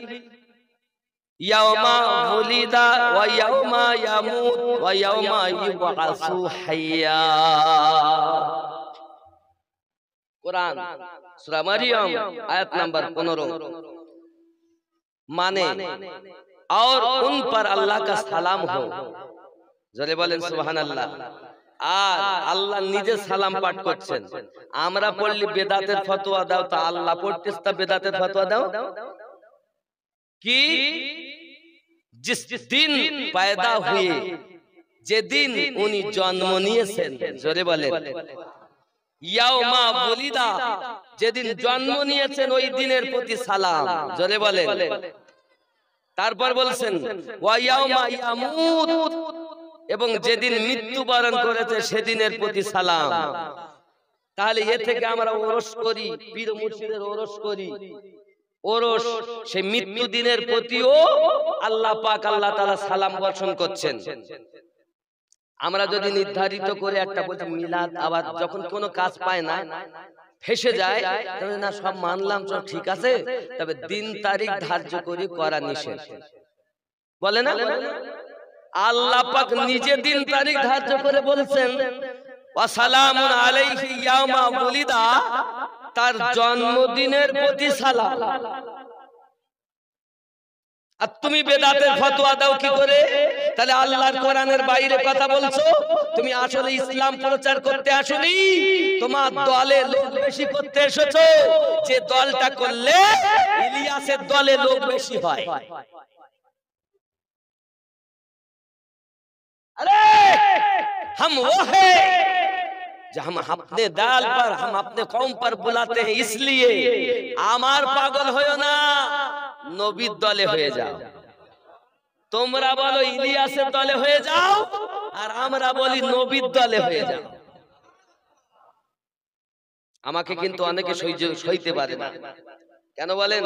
ইয়াউমা ওয়ালিদা ওয়া ইয়াউমা ইয়ামুত ওয়া ইয়াউমা ইউবআসু হাইয়া। कुरान सूरा मरियम आयत नंबर 15 माने और उन पर अल्लाह का सलाम हो। जरे बोलें सुभान अल्लाह। আর আল্লাহ নিজে সালাম পাঠ করছেন। আমরা পড়লি বেদাতের ফতোয়া দাও, তা আল্লাহ পড়তেছ তা বেদাতের ফতোয়া দাও কি? जिस दिन पैदा हुए, যেদিন উনি জন্ম নিয়েছেন, জোরে বলেন ইয়াউমা বুলিদা, যেদিন জন্ম নিয়েছেন ওই দিনের প্রতি সালাম। জোরে বলেন। তারপর বলছেন ওয়া ইয়াউমা ইয়ামুত, এবং যেদিন মৃত্যুবরণ করেছে সেদিনের প্রতি সালাম। তাহলে এ থেকে আমরা ওরস করি, পীর মুর্শিদের ওরস করি। ওরস সেই মৃত্যু দিনের প্রতিও আল্লাহ পাক আল্লাহ তাআলা সালাম বর্ষণ করছেন। আমরা যদি নির্ধারিত করে একটা বলছি মিলাদ, আবার যখন কোনো কাজ পায় না ফেসে যায়, তাহলে না সব মানলাম সব ঠিক আছে, তবে দিন তারিখ ধার্য করে করা নিষেধ, বলে না? আল্লাহ পাক নিজে দিন তারিখ ধার্য করে বলছেন ওয়া সালামুন আলাইহি ইয়াউমা বুলিদা, তার জন্মদিনের প্রতি সালাম। আর তুমি বেদাতের ফতোয়া দাও কি করে? তাহলে আল্লাহর কোরআনের বাইরে কথা বলছো। তুমি আসলে ইসলাম প্রচার করতে আসোনি, তোমার দলে লোক বেশি করতে এসেছো। যে দলটা করলে ইলিয়াসের দলে লোক বেশি হয়। अरे हम वो है जो हम अपने दाल पर, हम अपने कौम पर बुलाते हैं, इसलिए आमार पागल होयो ना, नबीर दले হয়ে যাও। তোমরা বলো ইলিয়াসের দলে হয়ে যাও, আর আমরা বলি নবীর দলে হয়ে যাও। আমাকে কিন্তু অনেকে সইতে পারে না। কেন বলেন?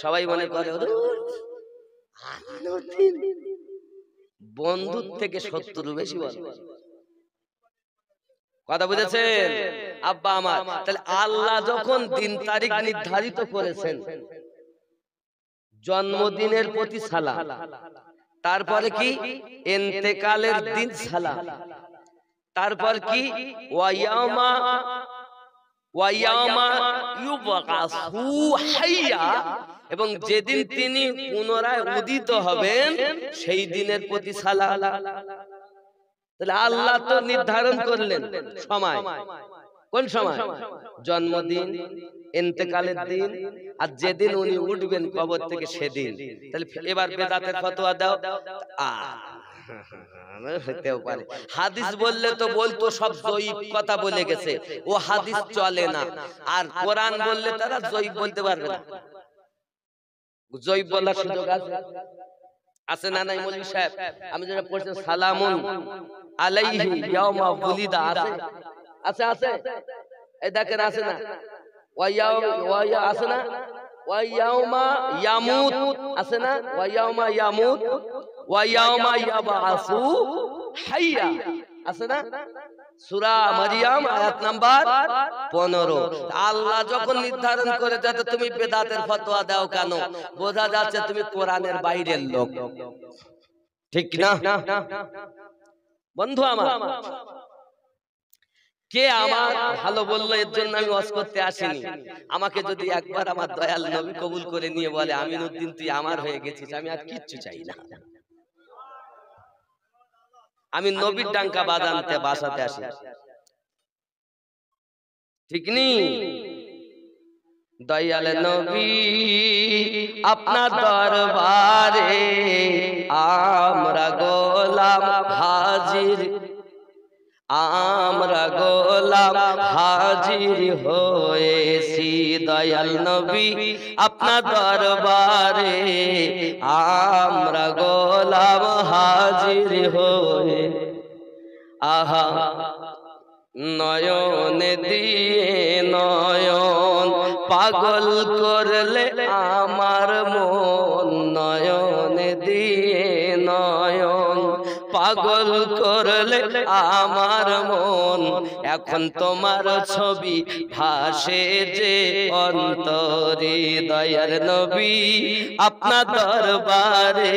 সবাই মনে করে বন্ধুর থেকে শত্রু বেশি বলে। কথা বুঝেছেন আব্বা আমার? তাহলে আল্লাহ যখন দিন তারিখ নির্ধারিত করেছেন, জন্মদিনের প্রতি সালাম, তারপরে কি ইন্তেকালের দিন সালাম, তারপর কি ওয়া ইয়াউমা ইউবআসু হাইয়া, এবং যেদিন তিনি পুনরায় উদিত হবেন সেই দিনের প্রতি সালাম। তাহলে আল্লাহ তো নির্ধারণ করলেন সময়। কোন সময়? জন্মদিন, ইন্তেকালের দিন, আর যেদিন উনি উঠবেন কবর থেকে সেদিন। তাহলে এবার বেদাতের ফতোয়া দাও। হতেও পারে হাদিস বললে তো বলতো সব জয়ীব কথা বলে গেছে, ও হাদিস চলে না। আর কোরআন বললে তারা জয়ীব বলতে পারবে না। জয়ীব বলার সুযোগ আছে না নাই? মৌলভী সাহেব আমি যেটা পড়ছি সালামুন আলাইহি ইয়াউমা বুলিদা আছে, আছে আছে, এই দেখেন আছে না? ওয়া আছে না? ওয়া ইয়াউমা ইয়ামুত আছে না? ওয়া ইয়াউমা ইয়ামুত ওয়া ইয়াউমা ইয়াবআসু হাইয়া আছে না? সূরা মারিয়াম আয়াত নাম্বার 15। আল্লাহ যখন নির্ধারণ করে যাতে তুমি বেদাতের ফতোয়া দাও কেন, বোঝা যাচ্ছে তুমি কোরআনের বাইরের লোক, ঠিক না? বন্ধু আমার, কে আমার ভালো বললো এর জন্য আমি ওয়াজ করতে আসিনি। আমাকে যদি একবার আমার দয়াল নবী কবুল করে নিয়ে বলে আমিনুদ্দিন তুই আমার হয়ে গেছিস, আমি আর কিচ্ছু চাই না। আমি নবীর ডাঙ্কা বাজাতে বাসাতে আসি, ঠিক নি? দয়াল নবী আপনার দরবারে আমরা গোলাম হাজির, আমরা গোলাম হাজির হয়েছি। দয়াল নবী আপনার দরবারে আমরা গোলাম হাজির হয়ে, আহা নয়ন দিয়ে নয়ন পাগল করলে আমার মন, নয়ন দিয়ে নয়ন পাগল করলে আমার মন। এখন তোমার ছবি ভাসে যে অন্তরে, দয়ার নবী আপনার দরবারে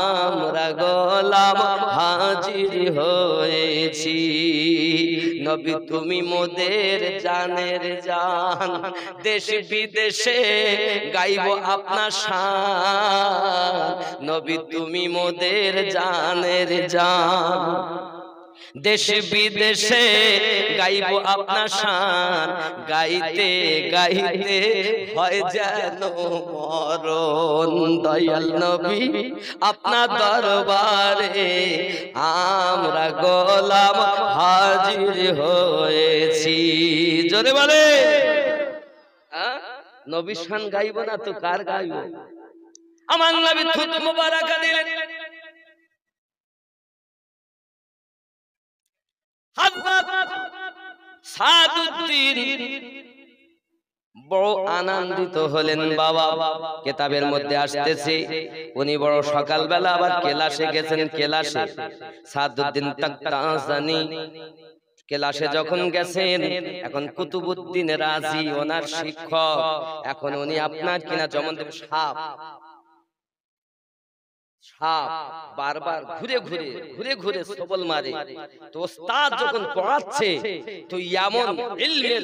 আমরা গোলাম হাজির হয়েছি। নবী তুমি মোদের জানের জান, দেশ বিদেশে গাইব আপনার শান। নবী তুমি মোদের জানের জান, দেশ বিদেশে গাইব আপনার শান। গাইতে গাইতে হয় যেন মরণ। দয়াল নবী আপনার দরবারে আমরা গোলাম হাজির হয়েছি। জোরে বলে নবীর শান গাইব না তো কার গাইব? আমার নবী থুত মুবারাক দিলেন। সাদউদ্দিন বড় আনন্দিত হলেন। বাবা কিতাবের মধ্যে আসতেছে উনি বড় সকালবেলা আবার কেলাসে গেছেন। কেলাসে সাদউদ্দিন তাকতাজানি কেলাসে যখন গেছেন, এখন কুতুবউদ্দিন রাজি ওনার শিক্ষক, এখন উনি আপনার কিনা যেমন সাপ সাপ বারবার ঘুরে ঘুরে ঘুরে ঘুরে সবল মারে। তো ওস্তাদ যখন পড়াচ্ছে তো এমন ইলমের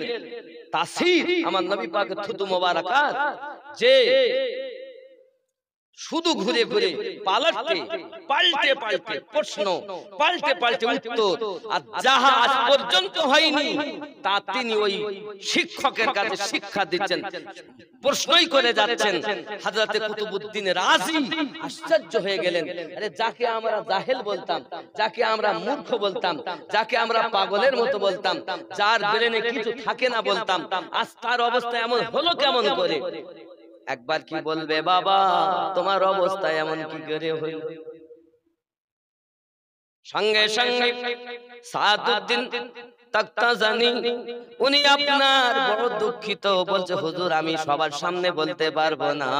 তাসির আমার নবী পাকের থুতু মোবারকাত যে শুধু ঘুরে ঘুরে পাল্টে পাল্টে পাল্টে প্রশ্ন, পাল্টে পাল্টে উত্তর, আর যাহা আজ পর্যন্ত হয়নি তা তিনি ওই শিক্ষকের কাছে শিক্ষা দিচ্ছেন, প্রশ্নই করে যাচ্ছেন। হযরতে কুতুবউদ্দিন রাজি আশ্চর্য হয়ে গেলেন। আরে যাকে আমরা জাহেল বলতাম, যাকে আমরা মূর্খ বলতাম, যাকে আমরা পাগলের মতো বলতাম, যার ব্রেনে কিছু থাকে না বলতাম, আজ তার অবস্থা এমন হলো কেমন করে? একবার কি বলবে বাবা তোমার অবস্থা এমন কি করে হইল? সঙ্গে সঙ্গে সাদউদ্দিন তাকতাজানি উনি আপনার বড় দুঃখিত, বলছে হুজুর আমি সবার সামনে বলতে পারবো না,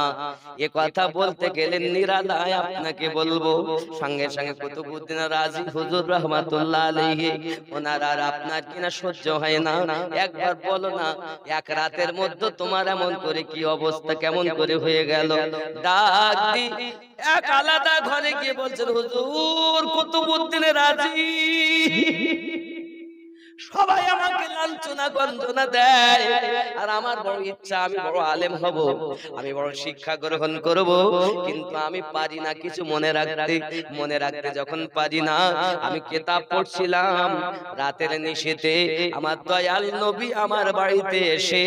এ কথা বলতে গেলে নিরালায় আপনাকে বলবো। সঙ্গে সঙ্গে কুতুবউদ্দিন রাজি হুজুর রাহমাতুল্লাহ আলাইহি ওনার আর আপনার কিনা সহ্য হয় না, একবার বলো না এক রাতের মধ্যে তোমার এমন করে কি অবস্থা কেমন করে হয়ে গেল? ডাক দি এক আলাদা ঘরে গিয়ে বলছেন হুজুর কুতুবউদ্দিন রাজি সবাই আমাকে লাঞ্ছনা গঞ্জনা দেয়, আর আমার বড় ইচ্ছা আমি বড় আলেম হব, আমি বড় শিক্ষা গ্রহণ করব, কিন্তু আমি পারি না কিছু মনে রাখতে যখন পারি না। আমি কিতাব পড়ছিলাম রাতের নিশীথে, আমার দয়াল নবী আমার বাড়িতে এসে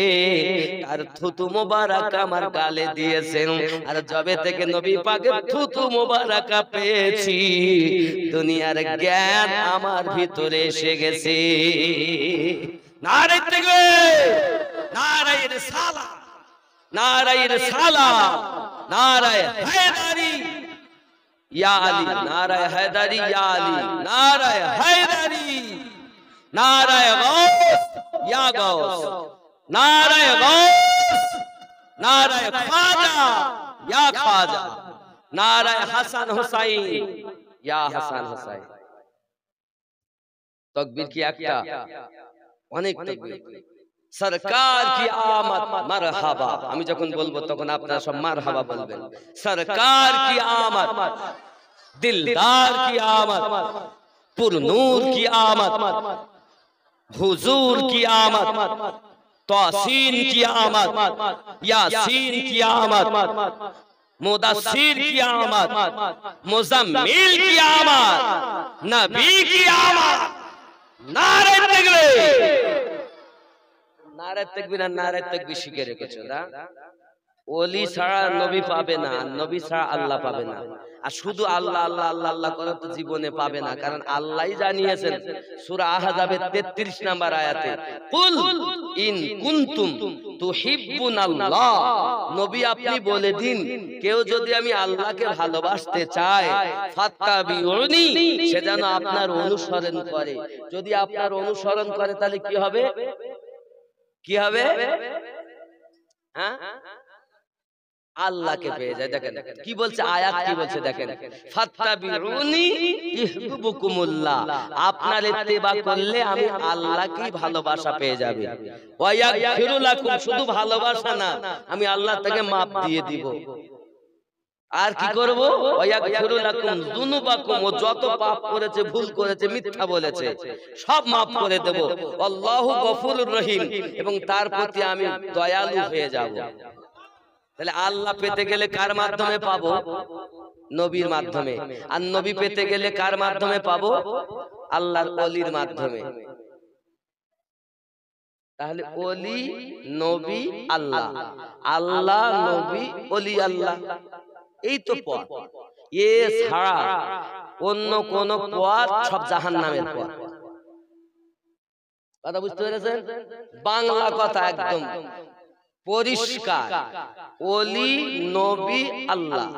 তার থুতু মোবারক আমার গালে দিয়েছেন, আর যবে থেকে নবী পাকের থুতু মোবারক পেয়েছি দুনিয়ার জ্ঞান আমার ভিতরে এসে গেছে। নারে তাকবীর, নারে রিসালাত, নারে রিসালাত, নারে হায়দারি ইয়া আলী, নারে হায়দারি ইয়া আলী, নারে হায়দারি, নারে গাউস ইয়া গাউস, নারে গাউস, নারে খাজা ইয়া খাজা, নারে হাসান হুসাইন ইয়া হাসান হুসাইন। তকবীর কি একটা? অনেক তকবীর। সরকার কি আমত মারহাবা, আমি যখন বলবো তখন আপনারা সব মারহাবা বলবেন। সরকার কি আমত, দিলদার কি আমত, পুরনূর কি আমত, हुजूर की आमद, तौसीन की आमद, यासीन की आमद, मुदस्सिर की आमद, मुज़म्मिल की आमद, नबी की आमद। नारे तकबीर, नारे तकबीर, नारे तकबीर শিখে রেখেছো না? ওলি ছাড়া নবী পাবে না, নবী ছাড়া আল্লাহ পাবে না। আর শুধু আল্লাহ আল্লাহ আল্লাহ আল্লাহ করে তো জীবনে পাবে না, কারণ আল্লাহই জানিয়েছেন সূরা আহজাবের 33 নম্বর আয়াতে, কুল ইন কুনতুম তুহিব্বুনাল্লাহ, নবী আপনি বলে দিন কেউ যদি আমি আল্লাহকে ভালোবাসতে চায় ফাত্তাবিউনি, সে যেন আপনার অনুসরণ করে। যদি আপনার অনুসরণ করে তাহলে কি হবে? কি হবে? হ্যাঁ, আল্লাহকে পেয়ে যায়। দেখেন কি বলছে আয়াত, কি বলছে দেখেন, ফাত্তাবিউনি ইহবুকুমুল্লাহ, আপনার ইত্তেবা করলে আমি আল্লাহকেই ভালোবাসা পেয়ে যাবে। ওয়া ইয়াগফিরু লাকুম, শুধু ভালোবাসা না, আমি আল্লাহ থেকে মাফ দিয়ে দিব। আর কি করব? ওয়া ইয়াগফিরু লাকুম যুনুবাকুম, ও যত পাপ করেছে, ভুল করেছে, মিথ্যা বলেছে, সব মাফ করে দেব। আল্লাহু গফুরুর রহিম, এবং তার প্রতি আমি দয়ালু হয়ে যাব। তাহলে আল্লাহ পেতে গেলে কার মাধ্যমে পাবো? নবীর মাধ্যমে। আর নবী পেতে গেলে কার মাধ্যমে পাবো? আল্লাহর ওলির মাধ্যমে। তাহলে ওলি, নবী, আল্লাহ, আল্লাহ, নবী, ওলি, আল্লাহ, এই তো পথ। এ ছাড়া অন্য কোন পথ সব জাহান্নামের পথ। কথা বুঝতে পেরেছেন? বাংলা কথা একদম পরিষ্কার, ওলি, নবী, আল্লাহ,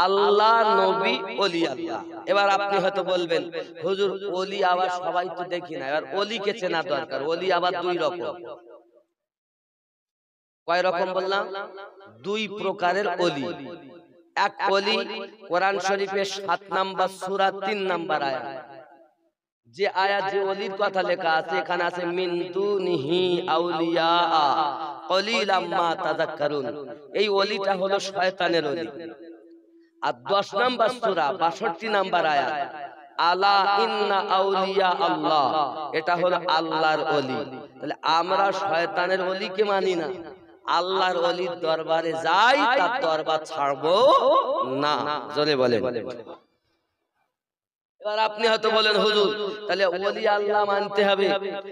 আল্লাহ, নবী, ওলি, আল্লাহ। এবার আপনি হয়তো বলবেন হুজুর ওলি আবার সবাই তো দেখি না, এবার ওলিকে চেনা দরকার। ওলি আবার দুই রকম। কয় রকম বললাম? দুই প্রকারের ওলি। এক ওলি কোরআন শরীফের 7 নম্বর সূরা 3 নম্বর আয়াত, যে আয়াত, যে ওলির কথা লেখা আছে, এখানে আছে মিন দুনিহি আউলিয়া কলিলাম মা তাযাক্কারুন, এই ওলিটা হলো শয়তানের ওলি। আর 10 নম্বর সূরা 62 নম্বর আয়াত, আলা ইন্না আউলিয়া আল্লাহ, এটা হলো আল্লাহর ওলি। তাহলে আমরা শয়তানের ওলিকে মানি না, আল্লাহর ওলির দরবারে যাই, তার দরবার ছাড়বো না। জোরে বলেন। এবার আপনি হয়তো বলেন হুজুর তাহলে ওলি আল্লাহ মানতে হবে,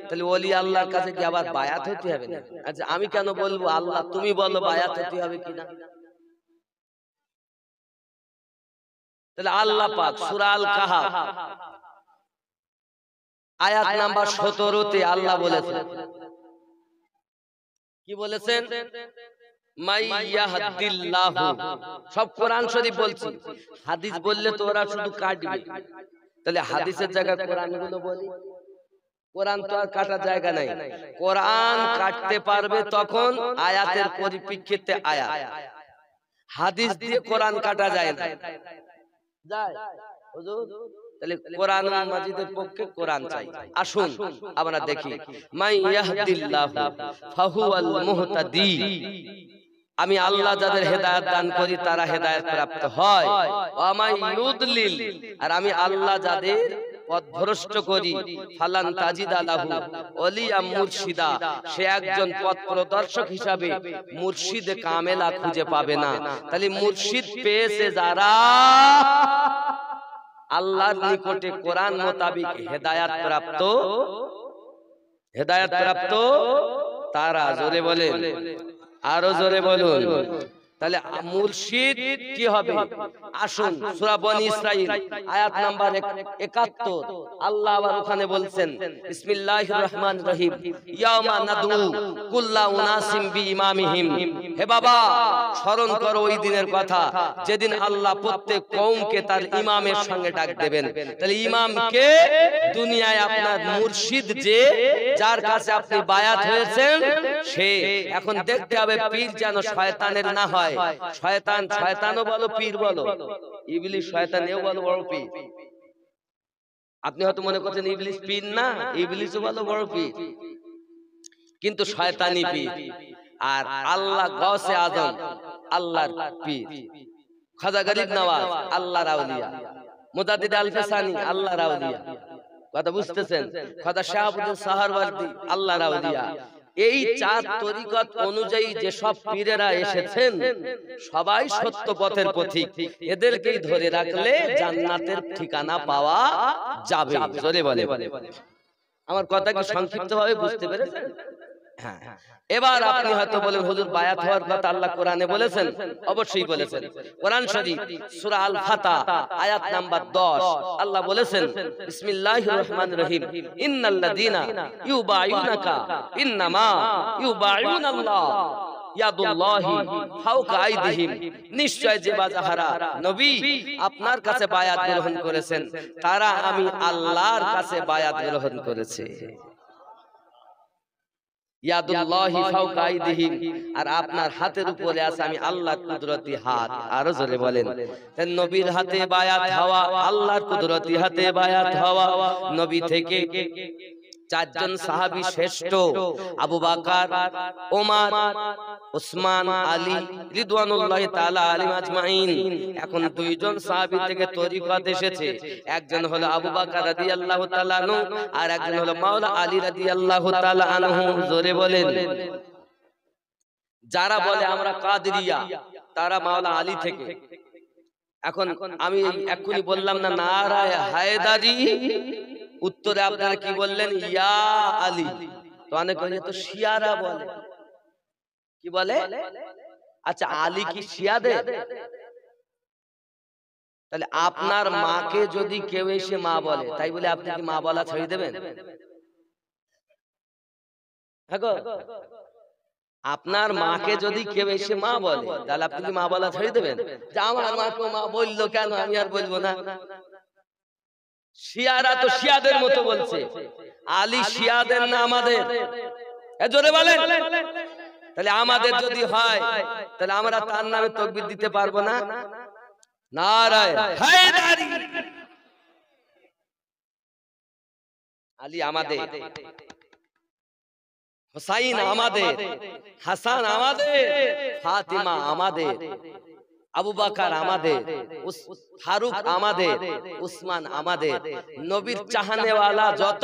তাহলে ওলি আল্লাহর কাছে কি আবার বায়াত হতে হবে না? আচ্ছা আমি কেন বলবো? আল্লাহ তুমি বলো বায়াত হতে হবে কিনা। তাহলে আল্লাহ পাক সূরা আল কাহাফ আয়াত নাম্বার 17 তে আল্লাহ বলেছেন, কি বলেছেন? মাইয়াহদিল্লাহু, সব কোরআন শরীফ বলছি, হাদিস বললে তো ওরা শুধু কাটবে। তাহলে হাদিসের জায়গায় কোরআন গুলো বলি, কোরআন তো আর কাটার জায়গা নাই। কোরআন কাটতে পারবে তখন আয়াতের পরিপ্রেক্ষিতে আয়াত, হাদিস দিয়ে কোরআন কাটা যায় না। যায় হুজুর? তাহলে কোরআন মাজিদের পক্ষে কোরআন চাই। আসুন আমরা দেখি, মাইয়াহদিল্লাহু ফাহুয়াল মুহতাদি, আমি আল্লাহ যাদের হেদায়েত দান করি তারা হেদায়েত প্রাপ্ত হয়। ওয়া মাইয়ুদলিল, আর আমি আল্লাহ যাদের পথভ্রষ্ট করি, ফালান তাজিদা লাহু ওলিয়া মুরশিদা, সে একজন পথ প্রদর্শক হিসাবে মুর্শিদে কামেলা খুঁজে পাবে না। তাহলে মুর্শিদ পেয়েছে যারা আল্লাহর নিকটে কোরআন মোতাবিক হেদায়েত প্রাপ্ত, হেদায়েত প্রাপ্ত তারা। জোরে বলেন, আরো জোরে বলুন। তাহলে মুর্শিদ কি হবে? আসুন সূরা বনী ইসরাঈল আয়াত নাম্বার 71 আল্লাহ আবার ওখানে বলছেন, বিসমিল্লাহির রহমানির রহিম, ইয়াউমা নাদউ কুল্লা উনাসিম বিইমামিহিম, হে বাবা স্মরণ করো ওই দিনের কথা যেদিন আল্লাহ প্রত্যেক কওমকে তার ইমামের সঙ্গে ডাক দেবেন। তাহলে ইমামকে দুনিয়ায় আপনার মুর্শিদ, যে যার কাছে আপনি বায়াত হয়েছেন, সে এখন দেখতে হবে পীর যেন শয়তানের না হয়। শয়তান, শয়তানও বলো পীর বলো, ইবলিস শয়তানেও বলো বড় পীর। আপনি হয়তো মনে করছেন ইবলিস পীর না, ইবলিসও বলো বড় পীর, কিন্তু শয়তানি পীর। আর আল্লাহ গাউসে আজম আল্লাহর পীর, খাজা গরিব নওয়াজ আল্লাহর আউলিয়া, মুজাদ্দিদ আল ফিসানি আল্লাহর আউলিয়া। কথা বুঝতেছেন? খাজা শাহাবুদ্দিন সাহারওয়ার্দী আল্লাহর আউলিয়া, এই চার তরিকত অনুযায়ী যে সব পীরেরা এসেছেন সবাই সত্য পথের পথিক, এদেরকেই ধরে রাখলে জান্নাতের ঠিকানা পাওয়া যাবে। জোরে বলে। আমার কথা কি সংক্ষিপ্তভাবে বুঝতে পেরেছেন? হ্যাঁ। এবার আপনি হয়তো বলেন হুজুর বায়াত হওয়ার কথা আল্লাহ কোরআনে বলেছেন। অবশ্যই বলেছেন। কোরআন শরীফ সূরা আল ফাতহ আয়াত নাম্বার 10 আল্লাহ বলেছেন বিসমিল্লাহির রহমানির রহিম ইন্নাল্লাযীনা ইউবাইউনাকা ইন্নামা ইউবাইউনাল্লাহ ইয়াদুল্লাহি ফাওকা আইদিহিম, নিশ্চয় যে বাজাহারা নবী আপনার কাছে বায়াত গ্রহণ করেছেন তারা আমি আল্লাহর কাছে বায়াত গ্রহণ করেছে। ইয়াদুল্লাহি ফাওকা আইদিহিম, আর আপনার হাতের উপরে আছে আমি আল্লাহর কুদরতি হাত। আরো জোরে বলেন। তাই নবীর হাতে বায়াত হওয়া, আল্লাহর কুদরতি হাতে বায়াত হওয়া। নবী থেকে চারজন সাহাবী শ্রেষ্ঠ, আবু বকর, ওমর, উসমান, আলী রিদওয়ানুল্লাহি তাআলা আলাইহিম আজমাইন। এখন দুইজন সাহাবী থেকে তরিকত এসেছে, একজন হলো আবু বকর রাদিয়াল্লাহু তাআলা আনহু আর একজন হলো মাওলা আলী রাদিয়াল্লাহু তাআলা আনহু। জোরে বলেন। যারা বলে আমরা কাদেরিয়া তারা মাওলা আলী থেকে। এখন আমি এক্ষুনি বললাম না নারায়ে হায়দারি, উত্তরে আপনারা কি বললেন? ইয়া আলী। তো অনেকে তো শিয়ারা বলে, কি বলে? আচ্ছা, আলী কি শিয়াদের? তাহলে আপনার মাকে যদি কেউ এসে মা বলে, তাই বলে আপনি কি মা বলা ছেড়ে দেবেন? আপনার মাকে যদি কেউ এসে মা বলে তাহলে আপনি কি মা বলা ছেড়ে দেবেন? যে আমার মাকে মা বললো কেন, আমি আর বলবো না। শিয়ারা তো শিয়াদের মতো বলছে। আলী শিয়াদের না আমাদের? জোরে বলেন। তাহলে আমাদের যদি হয় তাহলে আমরা তার নামে তাকবীর দিতে পারবো না? নারায়ে হায়দারি। আলী আমাদের, হুসাইন আমাদের, হাসান আমাদের, ফাতিমা আমাদের, আবু বকর আমাদের, ফারুক আমাদের, উসমান আমাদের, নবীর চাহনেওয়ালা যত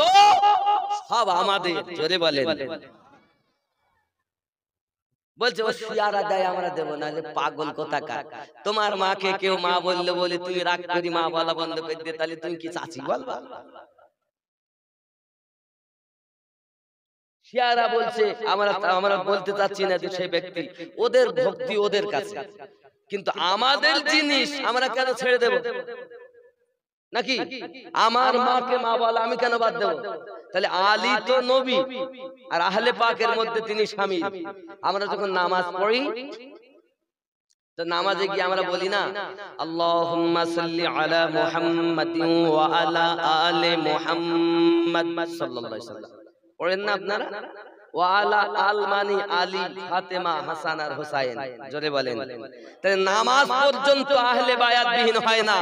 সব আমাদের। জোরে বলেন। বলছে ও শিয়ারা দেয় আমরা দেব না। পাগল কোথাকার। তোমার মাকে কেউ মা বললে বলে তুমি রাগ করি মা বলা বন্ধ করে দিয়ে, তাহলে তুমি কি চাচি বলবা? শিয়ারা বলছে আমরা বলতে চাচ্ছি না যে সেই ব্যক্তি, ওদের ভক্তি ওদের কাছে, কিন্তু আমাদের জিনিস আমরা কেন ছেড়ে দেব? নাকি আমার মাকে মা বলা আমি কেন বাদ দেব? তাহলে আলী তো নবী আর আহলে পাকের মধ্যে তিনি শামিল। আমরা যখন নামাজ পড়ি তো নামাজে গিয়ে আমরা বলি না আল্লাহুম্মা সাল্লি আলা মুহাম্মাদিন ওয়া আলা আলি মুহাম্মাদ সাল্লাল্লাহু আলাইহি ওয়াসাল্লাম পড়েন না আপনারা? ওয়া আলা আল মানি আলী, ফাতেমা, হাসান আর হুসাইন। জোরে বলেন। তাই নামাজ পর্যন্ত আহলে বায়াত বিহীন হয় না।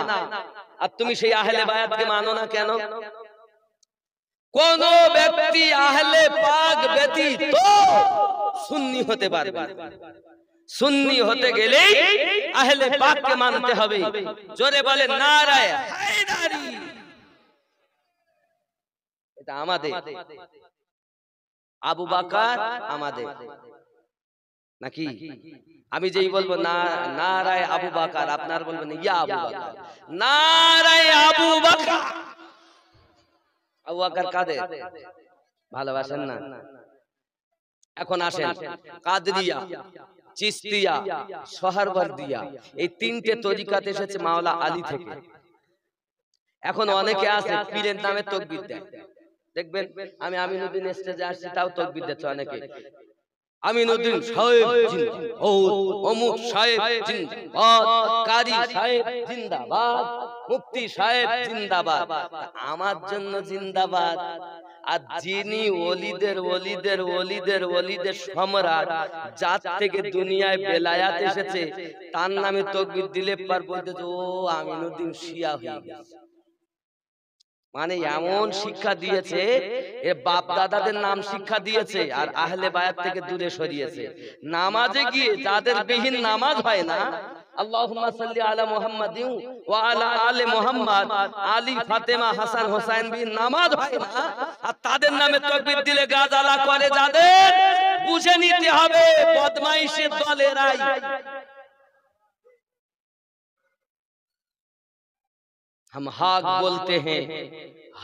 আর তুমি সেই আহলে বায়াতকে মানো না কেন? কোন ব্যক্তি আহলে পাক ব্যতীত সুন্নি হতে পারবে? সুন্নি হতে গেলে আহলে পাককে মানতে হবে। জোরে বলেন নারায়ে হায়দারি। এটা আমাদের। আবু বকর আমাদের নাকি? আমি যেই বলবো না নারায়ে আবু বকর, আপনার বলবেন ইয়া আবু বকর। নারায়ে আবু বকর। আবু বকর কাদের ভালোবাসেন না? এখন আসেন কাদরিয়া, চিশতিয়া, সোহরাওয়ার্দিয়া, এই তিনটে তরিকাতে এসেছে মাওলা আলী থেকে। এখন অনেকে আছে পীরের নামে তাকবীর দেয়। দেখবেন আমি আমিনুদ্দিন স্টেজে আসছি তাও তাকবীর দিচ্ছে অনেকে। আমিনুদ্দিন সাহেব জিন্দাবাদ, অমুক সাহেব জিন্দাবাদ, কারি সাহেব জিন্দাবাদ, মুফতি সাহেব জিন্দাবাদ। আমার জন্য জিন্দাবাদ। আর যিনি ওলিদের ওলিদের ওলিদের ওলিদের সম্রাট, যার থেকে দুনিয়ায় বেলায়াত এসেছে, তার নামে তাকবীর দিলে পার বলতে ও আমিনুদ্দিন শিয়া হয়ে গেছে। মানে এমন শিক্ষা দিয়েছে, এ বাপ দাদাদের নাম শিক্ষা দিয়েছে আর আহলে বায়াত থেকে দূরে সরিয়েছে। নামাজে গিয়ে যাদের বিহীন নামাজ হয় না, আল্লাহুম্মা সাল্লি আলা মুহাম্মাদিন ওয়া আলা আলি মুহাম্মাদ, আলী ফাতেমা হাসান হোসেন বিন নামাজ হয় না, আর তাদের নামে তাকবীর দিলে গাজালা করে যাদের, বুঝে নিতে হবে বদমাইশের দলেরাই। हम हक बोलते हैं,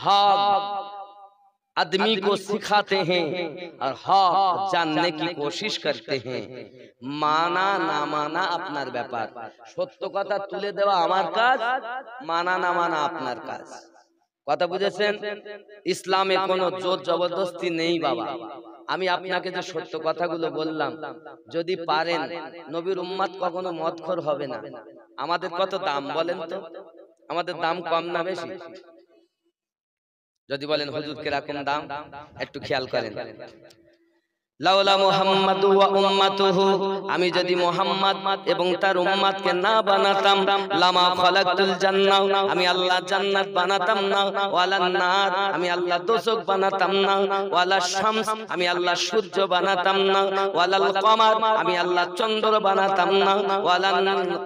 हक आदमी को सिखाते हैं और हक जानने की कोशिश करते हैं। माना ना माना अपनार ব্যাপার, সত্য কথা তুলে দেওয়া আমার কাজ, মানা না মানা আপনার কাজ। কথা বুঝেছেন? ইসলামে কোনো জোর জবরদস্তি নেই বাবা। আমি আপনাকে যে সত্য কথাগুলো বললাম, যদি পারেন নবীর উম্মত কখনো মদখোর হবে না। আমাদের কত দাম বলেন তো? আমাদের দাম কম না বেশি? যদি বলেন হুজুর কিরকম দাম, একটু খেয়াল করেন। লাউলা মুহাম্মাদু ওয়া উম্মাতুহু, আমি যদি মুহাম্মদ এবং তার উম্মতকে না বানাতাম, লামা খালাকতুল জান্নাহ, আমি আল্লাহ জান্নাত বানাতাম না, ওয়ালান নার, আমি আল্লাহ দোজখ বানাতাম না, ওয়ালা শামস, আমি আল্লাহ সূর্য বানাতাম না, ওয়ালাল কমার, আমি আল্লাহ চন্দ্র বানাতাম না,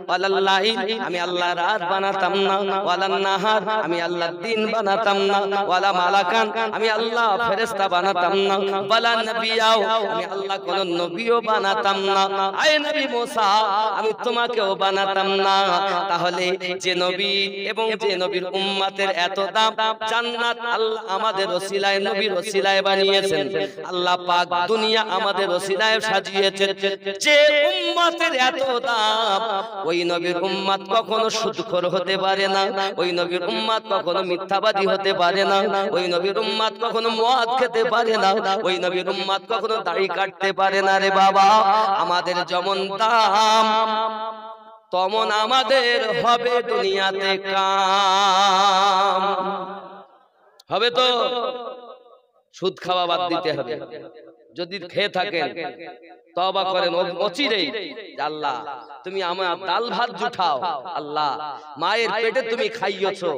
ওয়ালাল লাইল, আমি আল্লাহ রাত বানাতাম না, ওয়ালান নাহার, আমি আল্লাহ দিন বানাতাম না, ওয়ালা মালাকান, আমি আল্লাহ ফেরেশতা বানাতাম না, ওয়ালা নবিয়াও, আমি আল্লাহ কোন নবীও বানাতাম না। আয় নবী মুসা, আমি তোমাকেও বানাতাম না। তাহলে যে নবী এবং যে নবীর উম্মতের এত দাম, জান্নাত আল্লাহ আমাদের ওসিলায়, নবীর ওসিলায় বানিয়েছেন। আল্লাহ পাক দুনিয়া আমাদের ওসিলায় সাজিয়েছেন। যে উম্মতের এত দাম, ওই নবীর উম্মত কখনো সুদখোর হতে পারে না, ওই নবীর উম্মত কখনো মিথ্যাবাদী হতে পারে না, ওই নবীর উম্মত কখনো মদ খেতে পারে না, ওই নবীর উম্মত কখনো দাড়ি কাটতে পারে না রে বাবা। আমাদের যেমন দাম, তেমন আমাদের হবে দুনিয়াতে কাম। হবে তো? সুদ খাওয়া বাদ দিতে হবে। যদি খেয়ে থাকেন তওবা করেন অচিরেই, আল্লাহ তুমি আমার ডাল ভাত জুঠাও, আল্লাহ মায়ের পেটে তুমি খাইয়েছো,